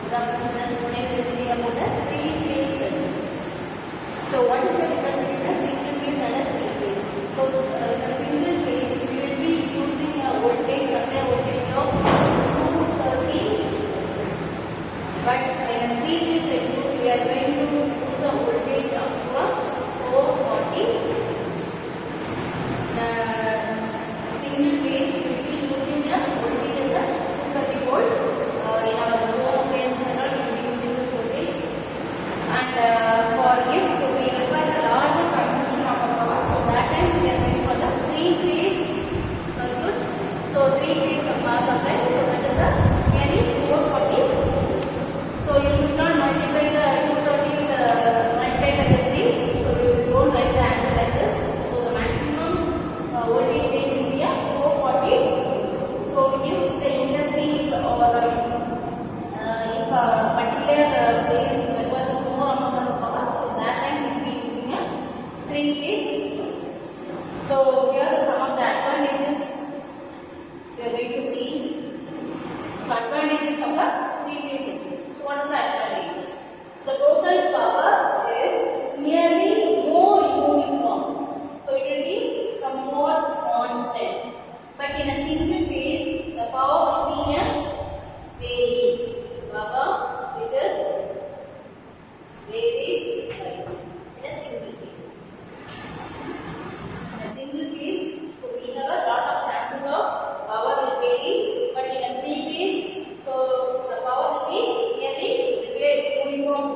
Students, today we will see about the three-phase circuits. So, what is the difference between a single phase and a three-phase? So, in a single phase, we will be using a voltage, supply voltage of 230. But in a three-phase circuit, we are going to use a voltage up to a 440. Single phase, we will be using a voltage as a 230 volt. In our home appliances and all, we will be using this voltage. And for if we require a larger consumption of our power, so that time we are going for the three-phase circuits. So three-phase supply, so that is a nearly 440. So you should not multiply the 230 with multiply by the 3. So you don't write the answer like this. So the maximum voltage range will be a 440. So if the industries or if a particular place requires more amount of power, so that time we will be using a three-phase. So here the sum of the advantages we are going to see. So advantages of a three-phase circuit. So what are the advantages? So the total power is nearly more uniform. So it will be somewhat constant. But in a single phase, the power will be a vary. Power it is varies slightly in a single phase. In a single phase, so we have a lot of chances of power will vary. But in a three phase, so the power will be nearly uniform.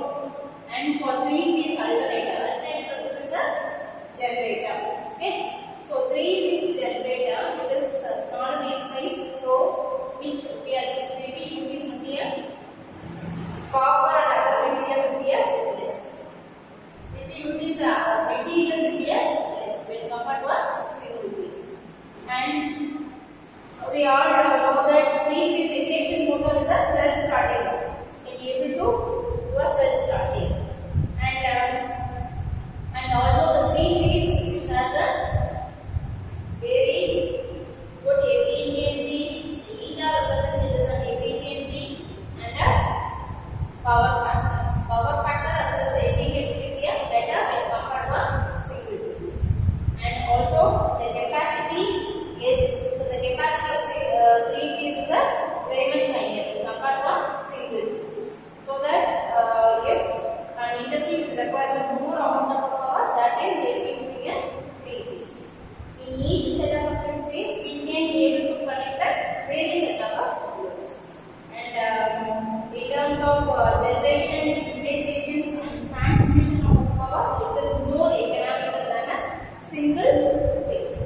And for three phase alternator is a generator. Okay. So three phase generator, it is a smaller in size. So which we will be using here. Copper and other materials will be less. We will be using the material will be less when compared to a single phase. And we all know that three-phase induction motor is a self-starting. It is able to do a self-starting. And also the three-phase which has a very good efficiency. The eta represents it as an efficiency and a power factor. Power factor as well as efficiency will be better when compared to a single phase. And also the capacity is, so the capacity of three phase is very much higher compared to a single phase. So that if an industry which requires more amount of power, that time they will be using a three phase. In each set of three phase, we can be able to connect the various set of loads. And in terms of generation, utilizations and transmission of power, it is more economical than a single phase.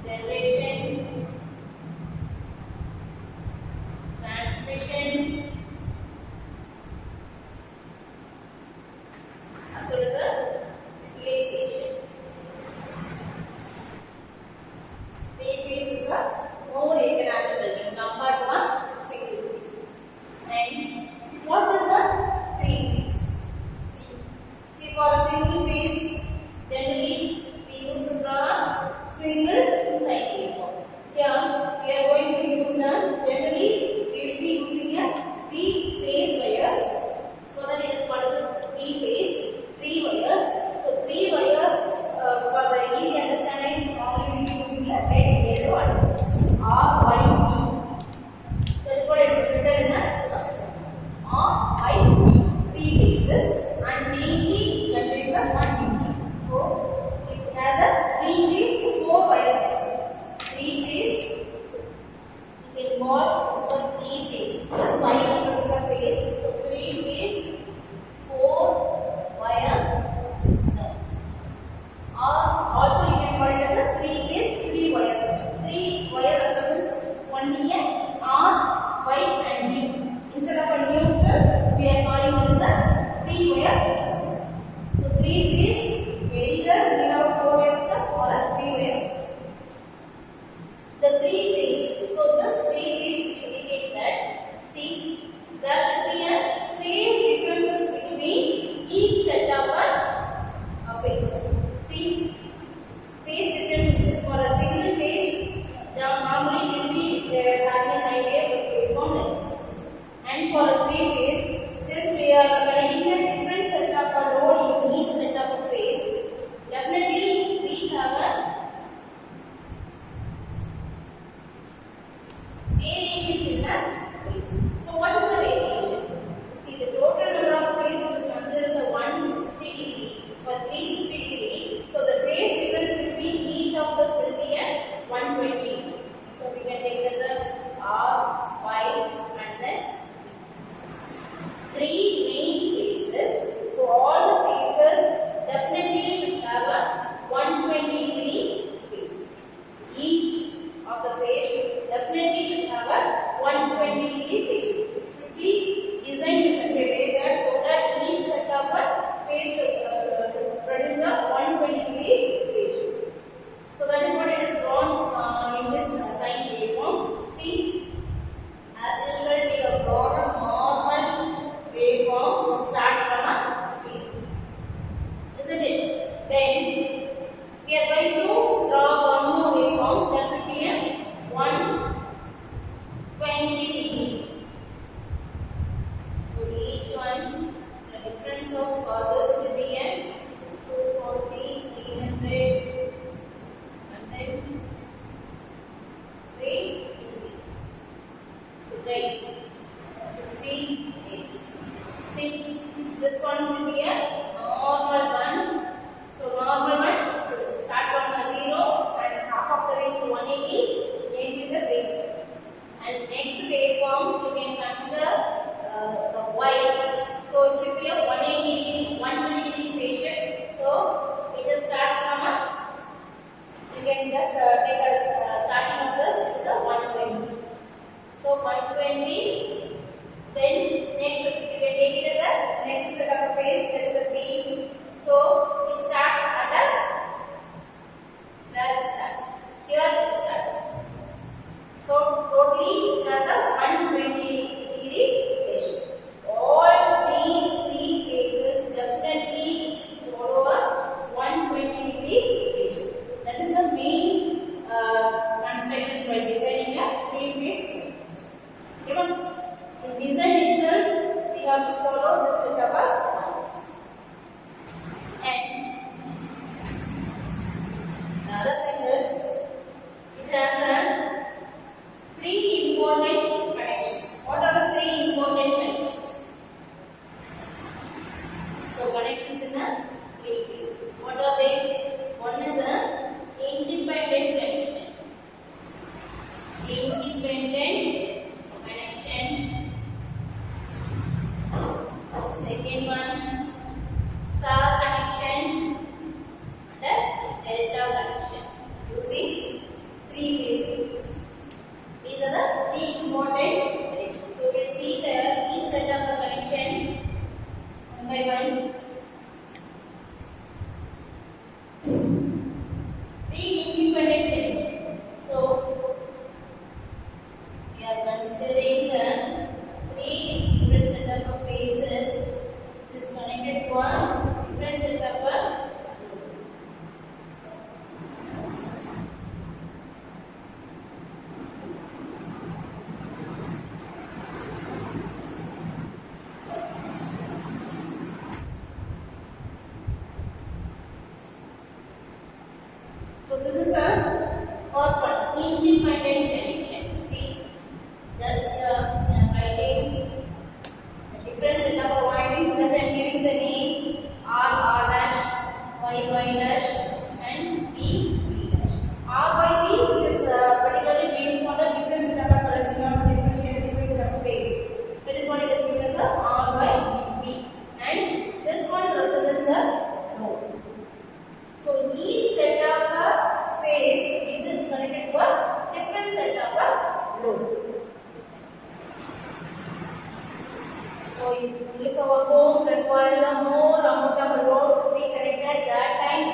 Generation, transmission, as well as a utilization. Three phase is a more economical when compared to a single phase. And what is a for a three phase, since we are connecting a different set of a load in each set of a phase, definitely we have a variations in the phase. So what is the variation? See, the total number of phase which is considered as a 160 degree or 360 degree. So the phase difference between each of this will be a 120 degree. So we can take it as a R, Y and then three main phases. So all the phases definitely should have a 120 degree phase. Each of the phase definitely should have a 120 degree phase. It should be designed in such a way that so that each set of a phase should produce a 120 degree phase. So that is what it is drawn in this sine waveform. See, as usual we have drawn a normal waveform starts from a zero, isn't it? Then we are going to draw one more waveform that should be a 120 degree. So each one, the difference of this will be a 240, 300 and then 360. So right, 60 is. See, this one will be a normal one. So normal one, so it starts from a 0 and half of the way is 180 into the basis. And next waveform you can consider the Y. So it should be a 180 degree, 120 degree phase shift. So it just starts from a, you can just take as starting of this is a 120. So 120. Then next you can take it as a next set of a phase, that is a B. So it starts at a where it starts. Here it starts. So totally it has a 120 degree phase shift. All these three phases definitely should follow a 120 degree phase shift. That is the main constructions while designing a three phase. Even in design itself, we have to follow this set of lines. And the other thing is, it has three important connections. What are the three important connections? So connections in a three phase. What are they? One is a independent connection. Independent connection. Second one, star connection and a delta connection using three phase cables. These are the three important connections. So we will see each set of the connection one by one. Three independent connection. So we are considering the three different set of phases which is connected to a different set of so this is a first one, independent connection. See, just writing the different set of winding. Thus I am giving the name R dash, Y dash and B dash. R by B which is particularly named for the different set of colors in order to differentiate the different set of phases. That is what it is given as the R by B. And this one represents a node. So each set of a phase which is connected to a different set of a load. So if our home requires a more amount of load to be connected that time,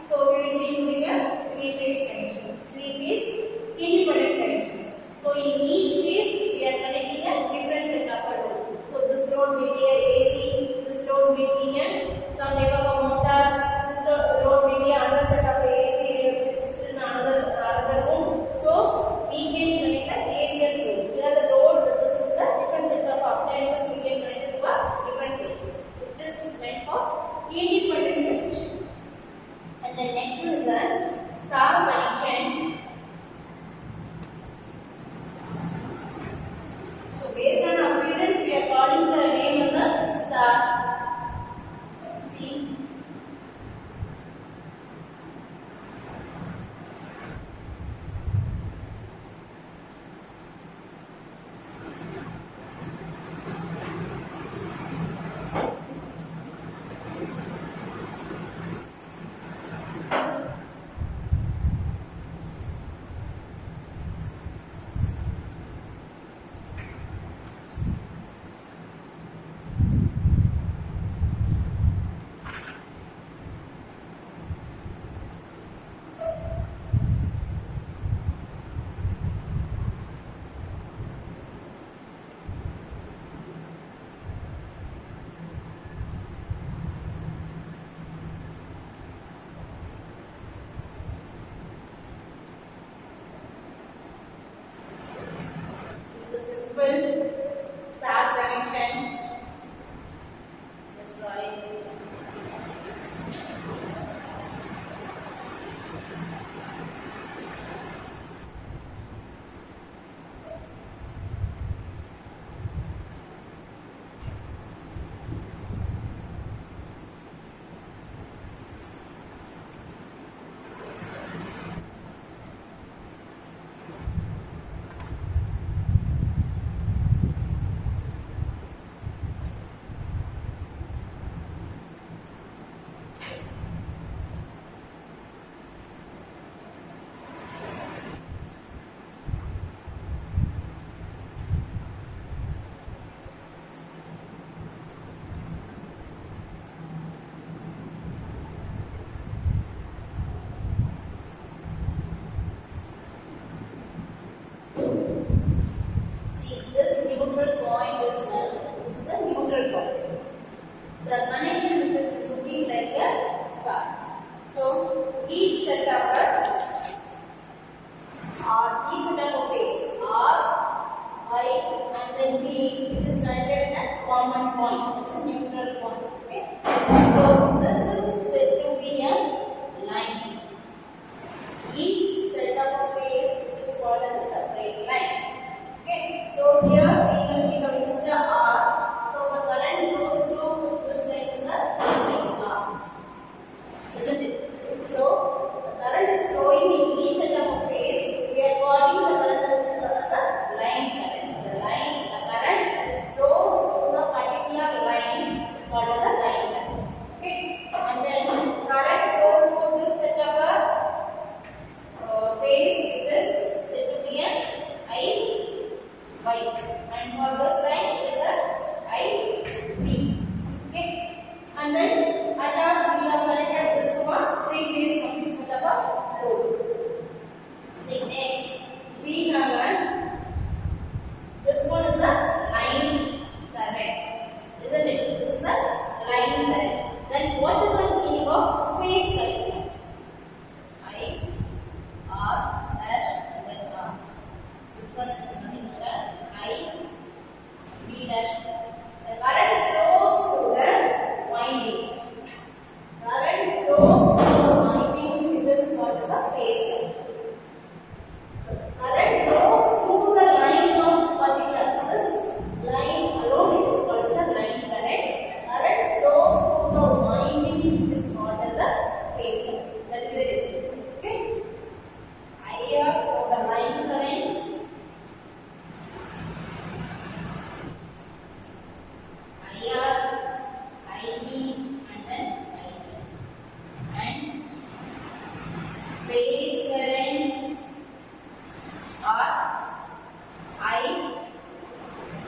so we will be using a three phase connections, three phase independent connections. So in each phase we are connecting a different set of a load. So this load may be a AC, this load may be a some type of a motors, this load may be another set of AC which is in another room. So we can connect a various load. Here the load represents the different set of appliances independent connection. And the next one is a star connection. So based on appearance, we are calling the name as a star. See. Simple star connection. Just draw it. This neutral point is a neutral point. The connection which is looking like a star. So each set of face R, I, and then B, which is connected at common point. It's a neutral point. Okay. So this is said to be a line. Each set of face which is called as a separate line. Okay, so here we have used the R. So the current flows through this line is a line R, isn't it? So the current is flowing in each set of phase. We are calling the current as a line current. The current which flows through the particular line is called as a line current. Okay, and then current flows through this set of phase which is said to be an I. Y, and for this line it is a I B. Okay, and then at last we have connected this one three phase complete set of a load. See, next we have this one is a line current, isn't it? This is a line current. Then what is the meaning of phase current? I, R, dash, and then R. This one is nothing but I, B dash. The current flows through the windings. Current flows through the windings. It is called as a phase line. Current flows through the line of particular. This line alone it is called as a line current. Current flows through the windings, which is called as a phase line. That is the difference. Okay. IR, so the line currents. IR, IB, and then IB. And phase currents are I,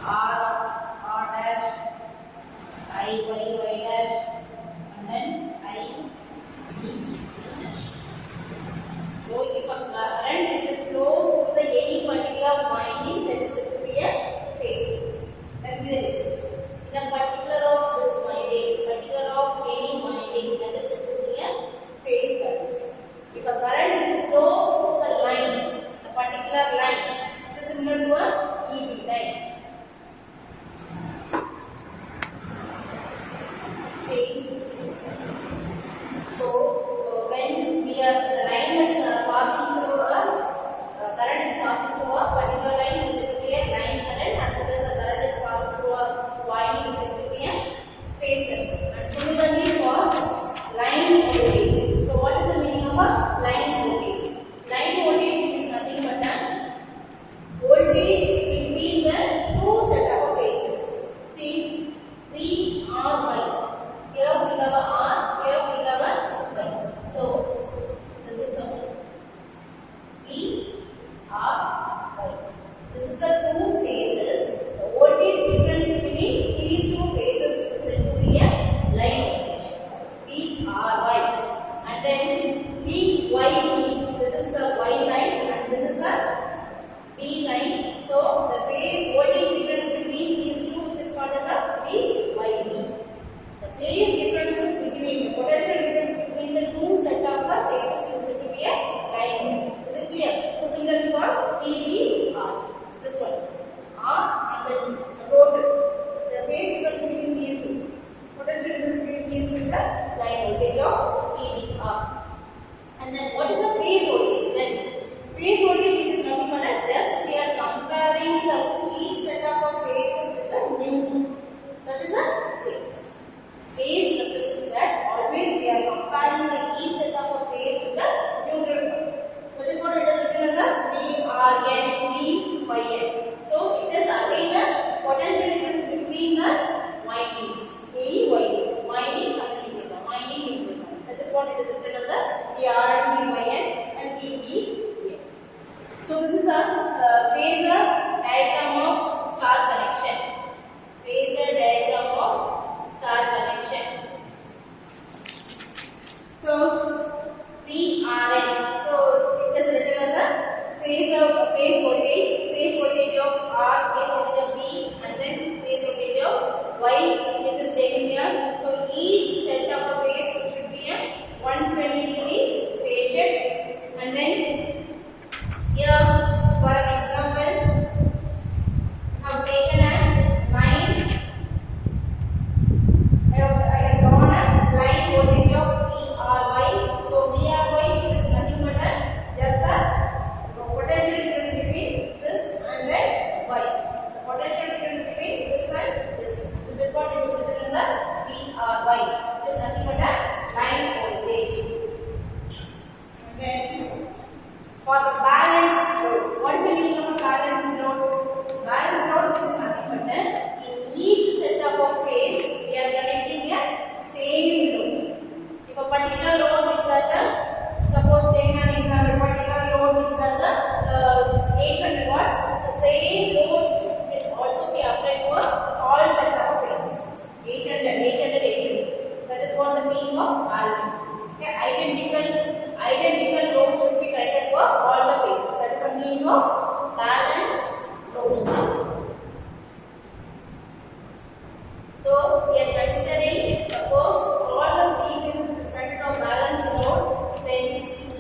R dash, Y dash, and then I, B dash. So if a current which is flows through the any particular winding, that is said to be a phase current. That will be the difference. In a particular of this winding, particular of any winding, that is said to be a phase current. If a current which is flows through the line, the particular line, it is similar to a EB line. See, be YB. The phase differences between the potential difference between the two set of the phases is said to be a line. Is it clear? So similarly for PBR, this one R and the total. The phase difference between these two, potential difference between these two is the line voltage of PBR. And then what is the phase voltage? Then phase voltage, which is nothing but just we are comparing the each set of phases with the neutral. That is a phase. Phase represents that always we are comparing the each set of phase with the neutral. That is what it is written as a VRN, VYN. So it is again the potential difference between the windings, any windings, windings and neutral, winding neutral. That is what it is written as a VRN, VYN and VBN. So this is a phasor diagram of star connection. Phasor diagram of star connection. So VRN. So it is written as a phase voltage of R, phase voltage of V, and then phase voltage of Y, which is taken here. So each set of a phase should be a 120 degree phase shift, and then here for an example, I have taken a line. I have drawn a line voltage of VRY. So VRY is nothing but just the potential difference between this and then Y. The potential difference between this and this. It is what it is written as a VRY. It is nothing but a line voltage. And then for the balanced load, what is the meaning of a balanced load? Balanced load, which is nothing but in each set of phase we are connecting a same load. If a particular load which has a, suppose taking an example, particular load which has a 800 watts, the same load should also be applied for all set of phases. 800, 800, 800. That is what the meaning of balance. Okay, identical load should be connected for all the phases. That is the meaning of balanced load. So we are considering, suppose all the three phases with respect to balanced load, then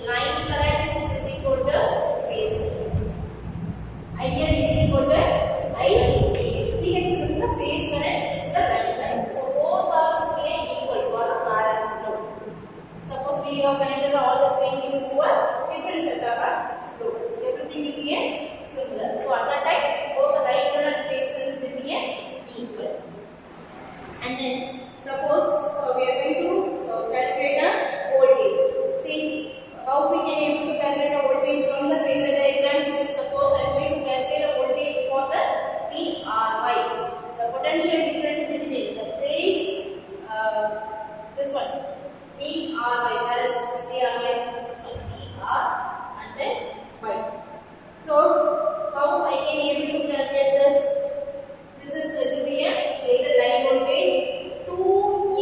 line current which is equal to phase. IL is equal to IPH. PH is the phase current, this is the line current. So both are should be equal for a balanced load. Suppose we have connected all the three pieces to a different set of load. Everything will be similar. So at that time, both the line current and phase current will be equal. And then suppose we are going to calculate a voltage. See how we can able to calculate a voltage from the phasor diagram. Suppose I am going to calculate a voltage for the VRY. The potential difference between the phase, this one, VRY, where is VRY? This one, VR and then Y. So how I can able to calculate this? This is going to be a line voltage 2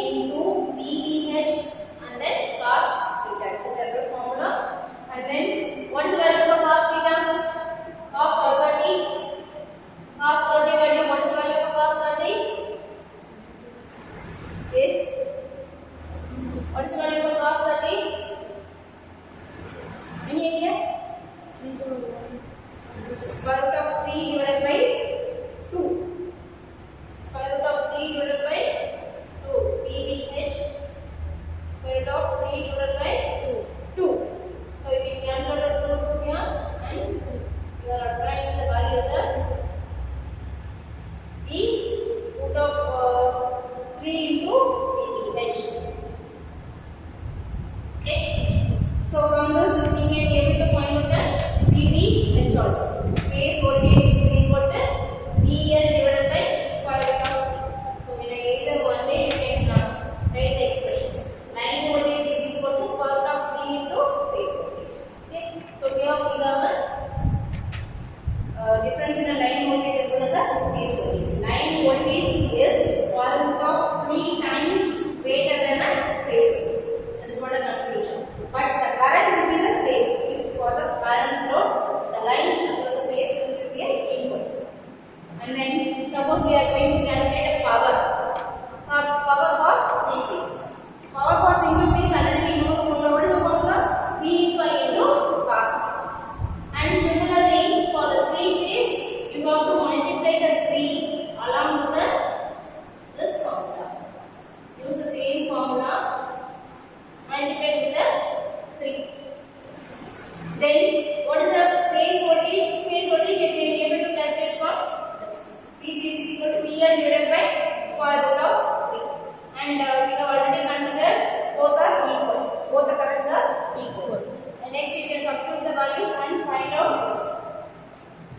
and we have already considered both are equal. Both the currents are equal. And next you can substitute the values and find out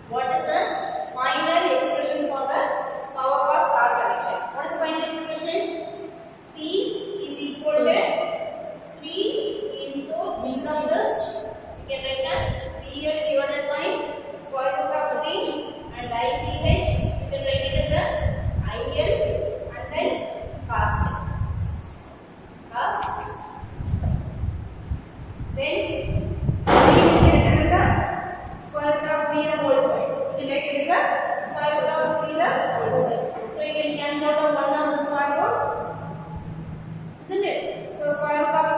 what is the final expression for the power for star connection. What is the final expression? P is equal to 3 into instead of this you can write that PL divided by square root of 3 and IPH you can write it as a IL and then cos theta. Cos. Then 3 you can write it as a square root of 3 the whole square. You can write it as a square root of 3 the whole square. So you can cancel out one of the square root, isn't it? So square root of,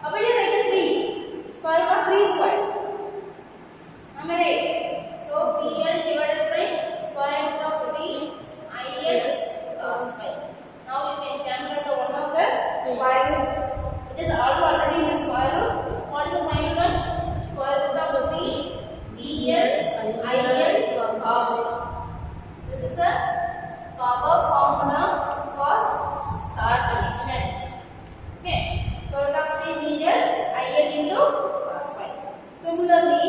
how will you write it 3? Square root of 3 square. Am I right? So PL divided by square root of 3 IL square. Now you can cancel out one of the square roots. It is also already in the square root. What is the final one? Square root of 3 DL IL cos. This is a power formula for star connection. Okay. Square root of 3 DL IL into cos phi. Similarly,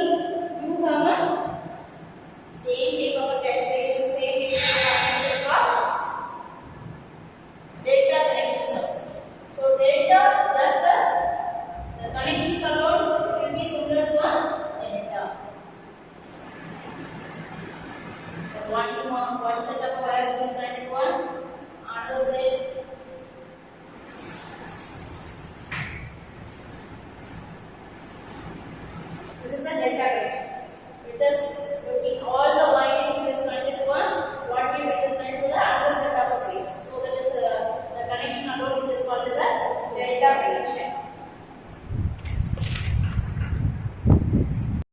you have a same type of a calculation, same type of calculation for delta connections also. So delta plus the connections alone will be similar to a delta. The one set of wire which is connected to one, another set. This is the delta connections. It is